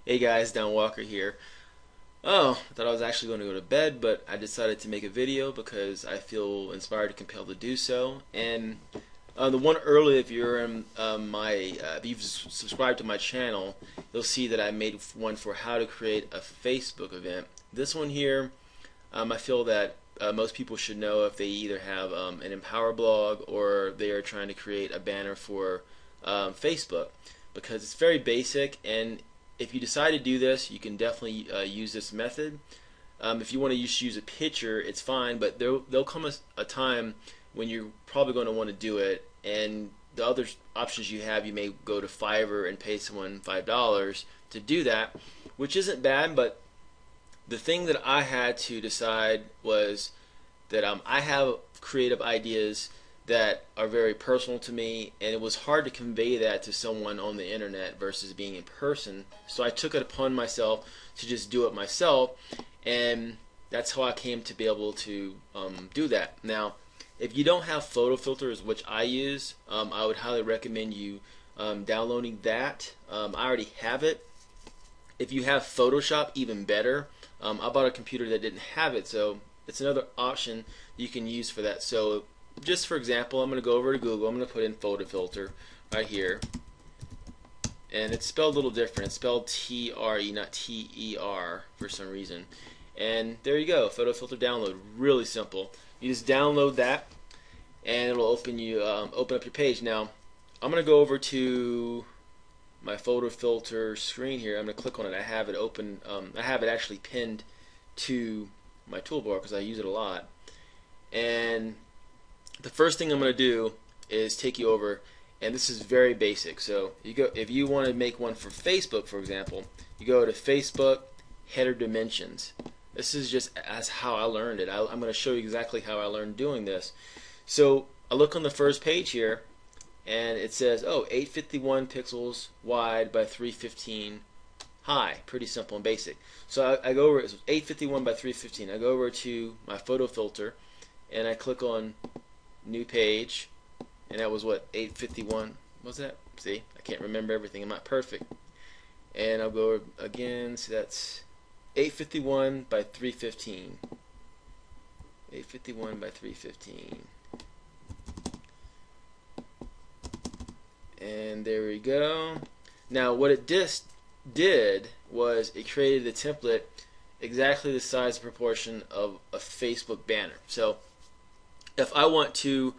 Hey guys, Don Walker here. Oh, I thought I was actually going to go to bed, but I decided to make a video because I feel inspired and compelled to do so. And the one earlier, if you're in if you've subscribed to my channel, you'll see that I made one for how to create a Facebook event. This one here, I feel that most people should know if they either have an Empower blog or they are trying to create a banner for Facebook, because it's very basic. And if you decide to do this, you can definitely use this method. If you want to use a picture, it's fine, but there'll come a time when you're probably going to want to do it, and the other options you have, you may go to Fiverr and pay someone $5 to do that, which isn't bad. But the thing that I had to decide was that I have creative ideas that are very personal to me, and it was hard to convey that to someone on the internet versus being in person. So I took it upon myself to just do it myself, and that's how I came to be able to do that. Now, if you don't have photo filters, which I use, I would highly recommend you downloading that. I already have it. If you have Photoshop, even better. I bought a computer that didn't have it, so it's another option you can use for that. So just for example, I'm going to go over to Google. I'm going to put in photo filter right here, and it's spelled a little different. It's spelled T-R-E, not T-E-R for some reason. And there you go, photo filter download. Really simple. You just download that, and it'll open up your page. Now, I'm going to go over to my photo filter screen here. I'm going to click on it. I have it open. I have it actually pinned to my toolbar because I use it a lot. And the first thing I'm going to do is take you over, and this is very basic. So if you want to make one for Facebook, for example, you go to Facebook header dimensions. This is just as how I learned it. I'm going to show you exactly how I learned doing this. So I look on the first page here, and it says, oh, 851 pixels wide by 315 high. Pretty simple and basic. So I go over, it's 851 by 315. I go over to my photo filter, and I click on new page, and that was what, 851 was that? See, I can't remember everything. I'm not perfect. And I'll go again. So that's 851 by 315. 851 by 315. And there we go. Now what it just did was it created a template exactly the size and proportion of a Facebook banner. So if I want to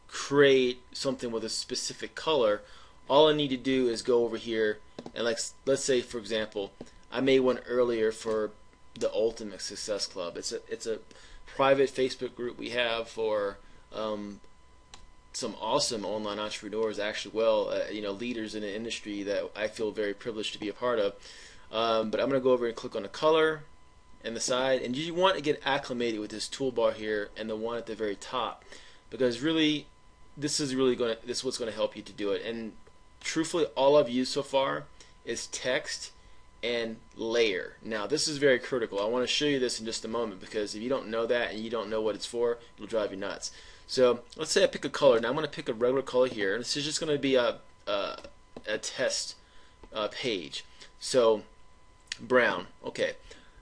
create something with a specific color, all I need to do is go over here and, like, let's say for example, I made one earlier for the Ultimate Success Club. It's a private Facebook group we have for some awesome online entrepreneurs, actually, leaders in the industry that I feel very privileged to be a part of. But I'm going to go over and click on the color and the side, and you want to get acclimated with this toolbar here and the one at the very top, because really this is what's going to help you to do it. And truthfully, all I've used so far is text and layer. Now this is very critical. I want to show you this in just a moment, because if you don't know that and you don't know what it's for, it'll drive you nuts. So let's say I pick a color. Now I'm going to pick a regular color here. This is just going to be a test page. So brown. Okay.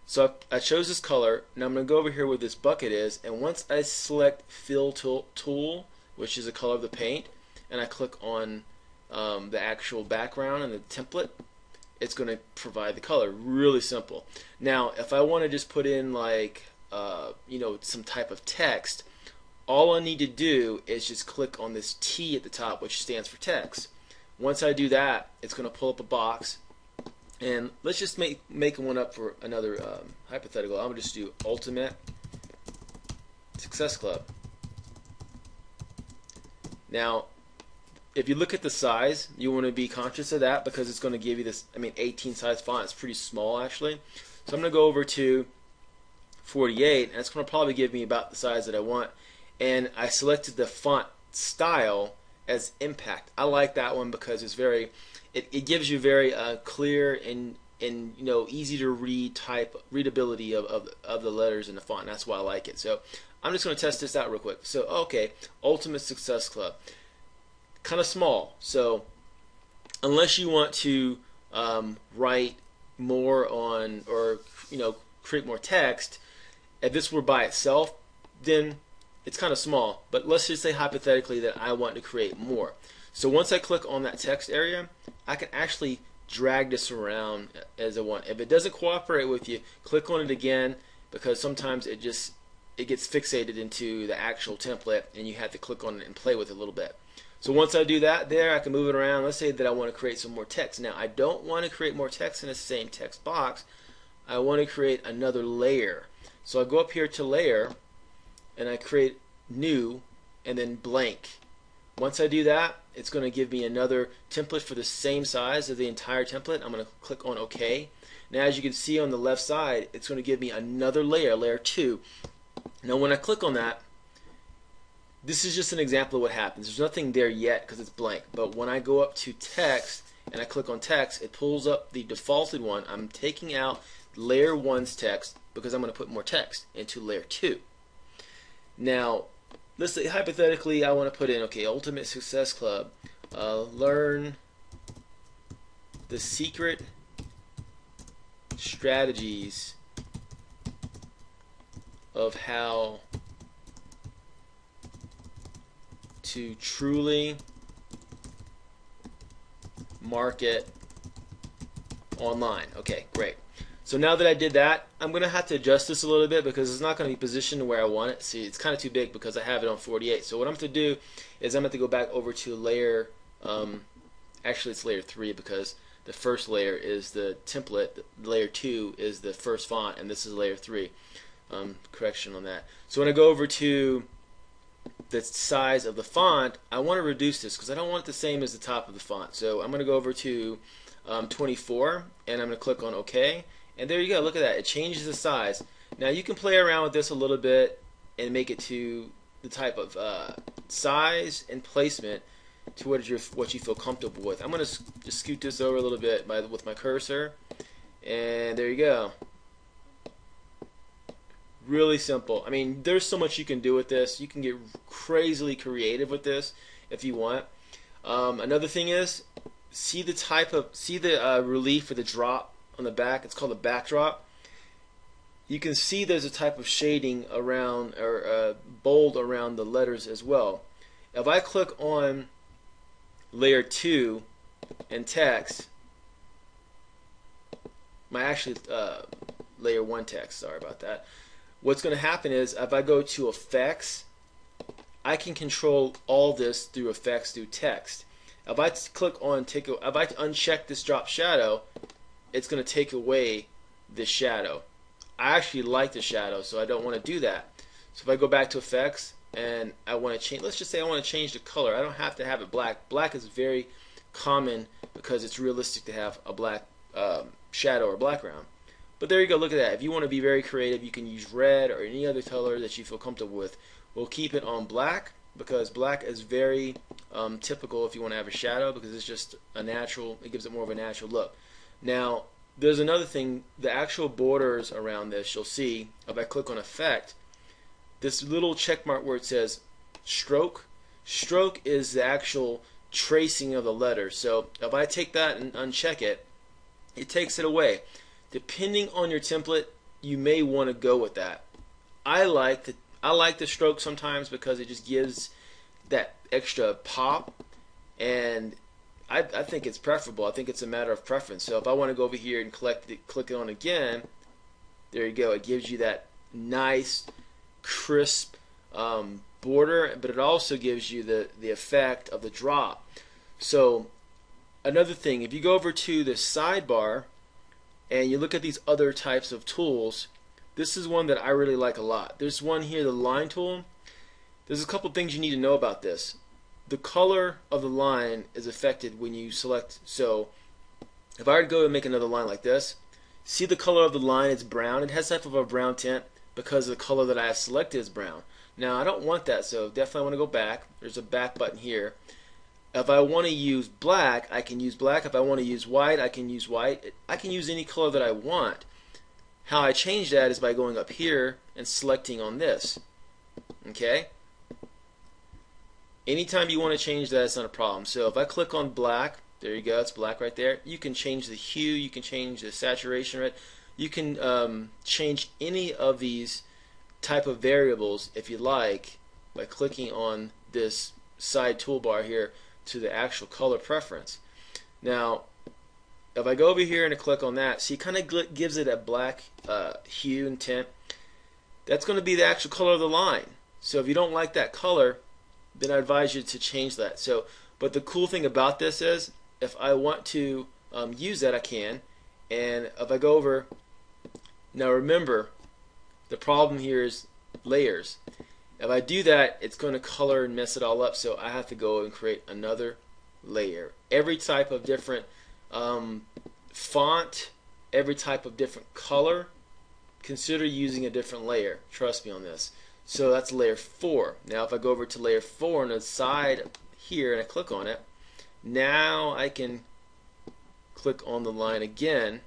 So I chose this color. Now I'm going to go over here where this bucket is, and once I select Fill Tool, which is the color of the paint, and I click on the actual background and the template, it's going to provide the color. Really simple. Now if I want to just put in some type of text, all I need to do is just click on this T at the top, which stands for text. Once I do that, it's going to pull up a box. And let's just make one up for another hypothetical. I'm going to just do Ultimate Success Club. Now, if you look at the size, you want to be conscious of that, because it's going to give you this, 18 size font. It's pretty small, actually. So I'm going to go over to 48, and it's going to probably give me about the size that I want. And I selected the font style as Impact. I like that one because it's it gives you very clear and easy to read readability of the letters in the font. And that's why I like it. So I'm just going to test this out real quick. So okay, Ultimate Success Club, kind of small. So unless you want to write more on, or create more text. If this were by itself, then it's kind of small. But let's just say hypothetically that I want to create more. So once I click on that text area, I can actually drag this around as I want. If it doesn't cooperate with you, click on it again, because sometimes it gets fixated into the actual template and you have to click on it and play with it a little bit. So once I do that there, I can move it around. Let's say that I want to create some more text. Now I don't want to create more text in the same text box. I want to create another layer. So I go up here to layer and I create new and then blank. Once I do that, it's going to give me another template for the same size as the entire template. I'm going to click on OK. Now as you can see on the left side, it's going to give me another layer, layer 2. Now when I click on that, this is just an example of what happens. There's nothing there yet because it's blank. But when I go up to text and I click on text, it pulls up the defaulted one. I'm taking out layer 1's text because I'm going to put more text into layer 2. Now let's say hypothetically I want to put in, okay, Ultimate Success Club, learn the secret strategies of how to truly market online. Okay, great. So now that I did that, I'm going to have to adjust this a little bit because it's not going to be positioned where I want it. See, it's kind of too big because I have it on 48. So what I'm going to do is I'm going to go back over to layer, actually it's layer 3 because the first layer is the template, layer 2 is the first font, and this is layer 3. Correction on that. So when I go over to the size of the font, I want to reduce this because I don't want it the same as the top of the font. So I'm going to go over to 24 and I'm going to click on OK, and there you go. Look at that, it changes the size. Now you can play around with this a little bit and make it to the type of size and placement to what you feel comfortable with. I'm going to just scoot this over a little bit with my cursor, and there you go. Really simple. I mean, there's so much you can do with this. You can get crazily creative with this if you want. Another thing is, see the relief for the drop on the back. It's called a backdrop. You can see there's a type of shading around, or bold around the letters as well. If I click on layer 2 and text, layer 1 text, sorry about that. What's going to happen is if I go to effects, I can control all this through effects, through text. If I click on if I uncheck this drop shadow, it's going to take away this shadow. I actually like the shadow, so I don't want to do that. So if I go back to effects and I want to change, let's just say I want to change the color. I don't have to have it black. Black is very common because it's realistic to have a black shadow or background. But there you go, look at that. If you want to be very creative, you can use red or any other color that you feel comfortable with. We'll keep it on black because black is very typical if you want to have a shadow, because it's just a natural, it gives it more of a natural look. Now, there's another thing, the actual borders around this, you'll see, if I click on effect, this little check mark where it says stroke, stroke is the actual tracing of the letters. So if I take that and uncheck it, it takes it away. Depending on your template, you may want to go with that. I like the stroke sometimes because it just gives that extra pop, and I think it's preferable. I think it's a matter of preference. So if I want to go over here and click it on again, there you go. It gives you that nice, crisp border, but it also gives you the effect of the drop. So another thing, if you go over to the sidebar and you look at these other types of tools, this is one that I really like a lot. There's one here, the line tool. There's a couple things you need to know about this. The color of the line is affected when you select. So if I were to go and make another line like this, see the color of the line, it's brown. It has type of a brown tint because the color that I have selected is brown. Now I don't want that, so definitely want to go back. There's a back button here. If I want to use black, I can use black. If I want to use white, I can use white. I can use any color that I want. How I change that is by going up here and selecting on this. Okay? Anytime you want to change that, it's not a problem. So if I click on black There you go, it's black right there. You can change the hue, you can change the saturation rate, you can change any of these type of variables if you like by clicking on this side toolbar here to the actual color preference. Now if I go over here and I click on that, see, it kind of gives it a black hue and tint. That's going to be the actual color of the line. So if you don't like that color, then I advise you to change that. So, but the cool thing about this is, if I want to use that, I can. And if I go over, now remember, the problem here is layers. If I do that, it's going to color and mess it all up. So I have to go and create another layer. Every type of different font, every type of different color, consider using a different layer. Trust me on this. So that's layer 4. Now if I go over to layer 4 on the side here and I click on it, now I can click on the line again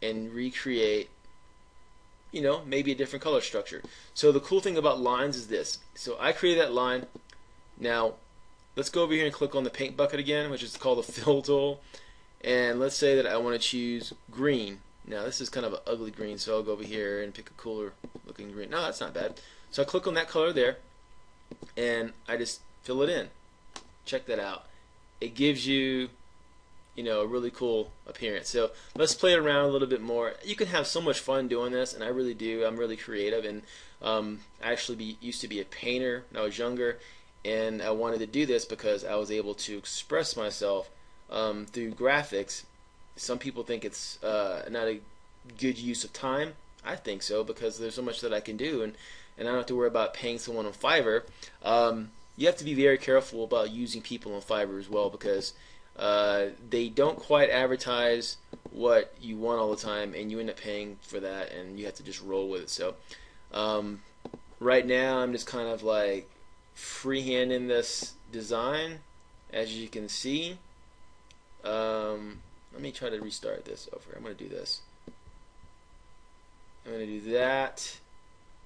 and recreate, you know, maybe a different color structure. So the cool thing about lines is this. So I created that line. Now let's go over here and click on the paint bucket again, which is called the fill tool. And let's say that I want to choose green. Now this is kind of an ugly green, so I'll go over here and pick a cooler looking green. No, that's not bad. So I click on that color there and I just fill it in. Check that out. It gives you, you know, a really cool appearance. So let's play it around a little bit more. You can have so much fun doing this, and I really do. I'm really creative, and I actually used to be a painter when I was younger, and I wanted to do this because I was able to express myself through graphics. Some people think it's not a good use of time. I think so, because there's so much that I can do, and I don't have to worry about paying someone on Fiverr. You have to be very careful about using people on Fiverr as well, because they don't quite advertise what you want all the time, and you end up paying for that, and you have to just roll with it. So right now I'm just kind of like freehanding this design, as you can see. Let me try to restart this over. I'm going to do this. I'm going to do that,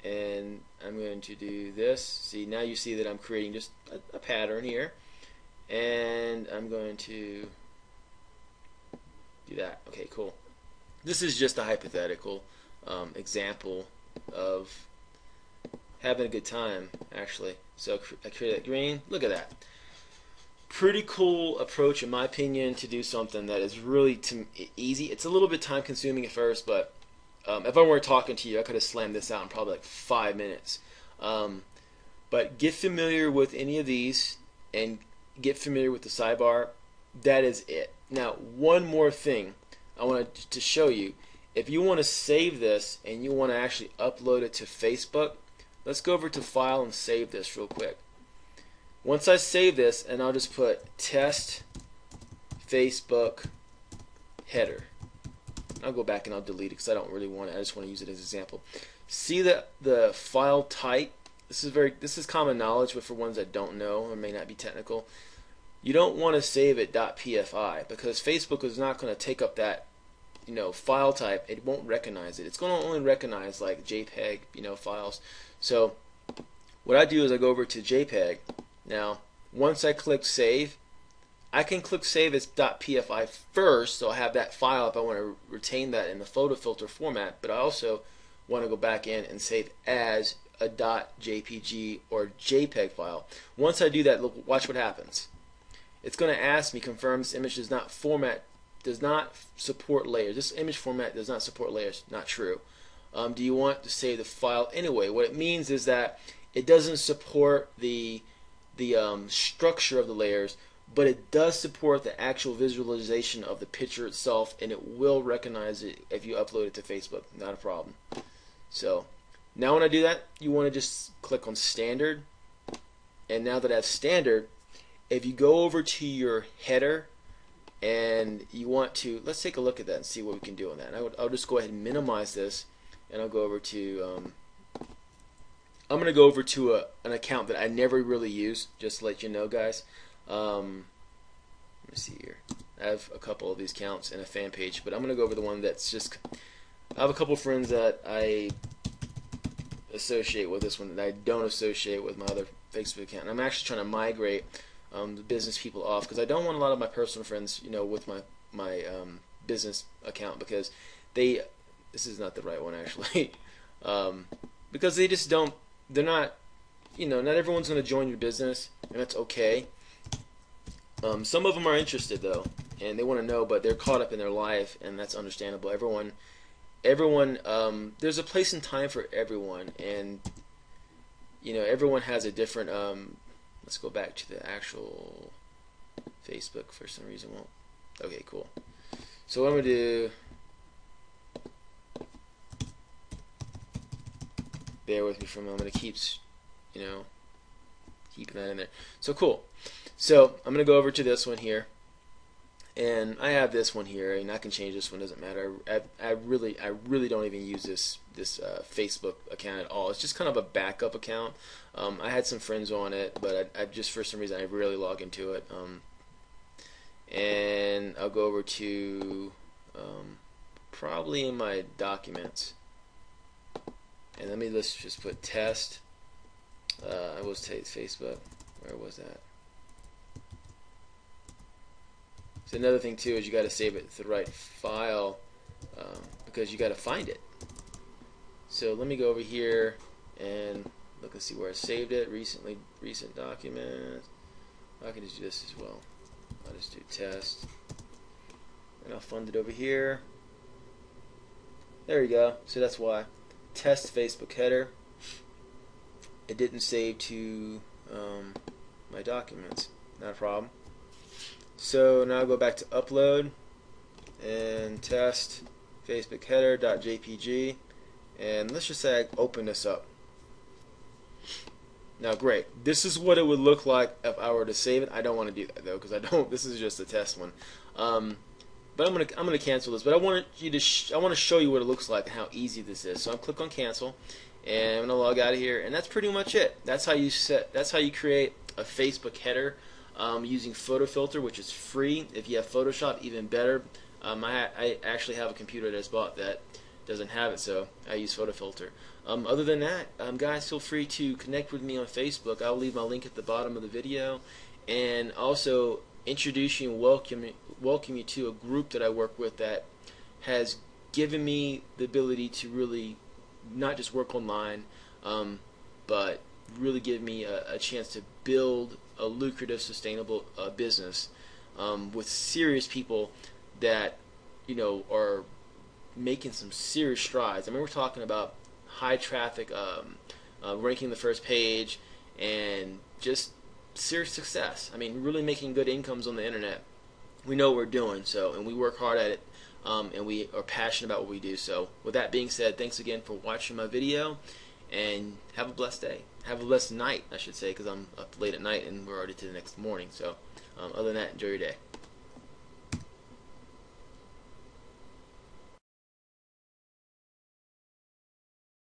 and I'm going to do this. See, now you see that I'm creating just a pattern here, and I'm going to do that. Okay, cool. This is just a hypothetical example of having a good time, actually. So I created that green. Look at that. Pretty cool approach, in my opinion, to do something that is really easy. It's a little bit time consuming at first, but if I weren't talking to you, I could have slammed this out in probably like 5 minutes. But get familiar with any of these and get familiar with the sidebar. That is it. Now, one more thing I wanted to show you. If you want to save this and you want to actually upload it to Facebook, let's go over to File and save this real quick. Once I save this, and I'll just put test Facebook header. I'll go back and I'll delete it because I don't really want it. I just want to use it as an example. See the file type. This is common knowledge, but for ones that don't know or may not be technical, you don't want to save it .pfi, because Facebook is not going to take up that, you know, file type. It won't recognize it. It's going to only recognize like JPEG, you know, files. So what I do is I go over to JPEG. Now, once I click save, I can click save as .pfi first, so I have that file if I want to retain that in the photo filter format, but I also want to go back in and save as a .jpg or JPEG file. Once I do that, look, watch what happens. It's going to ask me, confirm this image does not support layers. This image format does not support layers. Not true. Do you want to save the file anyway? What it means is that it doesn't support the structure of the layers, but it does support the actual visualization of the picture itself, and it will recognize it if you upload it to Facebook. Not a problem. So now when I do that, you want to just click on standard, and now that I have standard, if you go over to your header and you want to, let's take a look at that and see what we can do on that. And I'll just go ahead and minimize this, and I'll go over to I'm going to go over to an account that I never really use, just to let you know, guys. Let me see here. I have a couple of these accounts and a fan page, but I'm going to go over the one that's just, I have a couple friends that I associate with this one that I don't associate with my other Facebook account. And I'm actually trying to migrate the business people off, because I don't want a lot of my personal friends, with my business account, because this is not the right one actually, because they just don't, they're not, not everyone's going to join your business, and that's okay. Some of them are interested though, and they want to know, but they're caught up in their life, and that's understandable. Everyone, there's a place and time for everyone, and everyone has a different. Let's go back to the actual Facebook for some reason. Well, okay, cool. So what I'm gonna do. Bear with me for a moment. I'm gonna keeping that in there. So cool. So I'm gonna go over to this one here. And I have this one here, and I can change this one. Doesn't matter. I really don't even use this Facebook account at all. It's just kind of a backup account. I had some friends on it, but I just, for some reason, I rarely log into it. And I'll go over to probably in my documents, and let's just put test. I will say Facebook. Where was that? So another thing too is you got to save it to the right file, because you got to find it. So let me go over here and look and see where I saved it. Recent documents. I can just do this as well. I'll just do test, and I'll fund it over here. There you go. So that's why test Facebook header. It didn't save to my documents. Not a problem. So now I'll go back to upload and test Facebook header.jpg, and let's just say I open this up. Now great, this is what it would look like if I were to save it. I don't want to do that though, because I don't. This is just a test one. But I'm gonna cancel this. But I want to show you what it looks like and how easy this is. So I'm click on cancel, and I'm gonna log out of here, and that's pretty much it. That's how you create a Facebook header. Using photo filter, which is free. If you have Photoshop, even better. I actually have a computer that's bought that doesn't have it, so I use photo filter. Other than that, guys, feel free to connect with me on Facebook. I'll leave my link at the bottom of the video, and also introduce you and welcome you to a group that I work with that has given me the ability to really not just work online, but really give me a chance to build a lucrative, sustainable business with serious people that are making some serious strides. I mean, we're talking about high traffic, ranking the first page, and just serious success. I mean, really making good incomes on the internet. We know what we're doing, and we work hard at it, and we are passionate about what we do. So with that being said, thanks again for watching my video, and have a blessed day. Have a blessed night, I should say, because I'm up late at night and we're already to the next morning. So other than that, enjoy your day.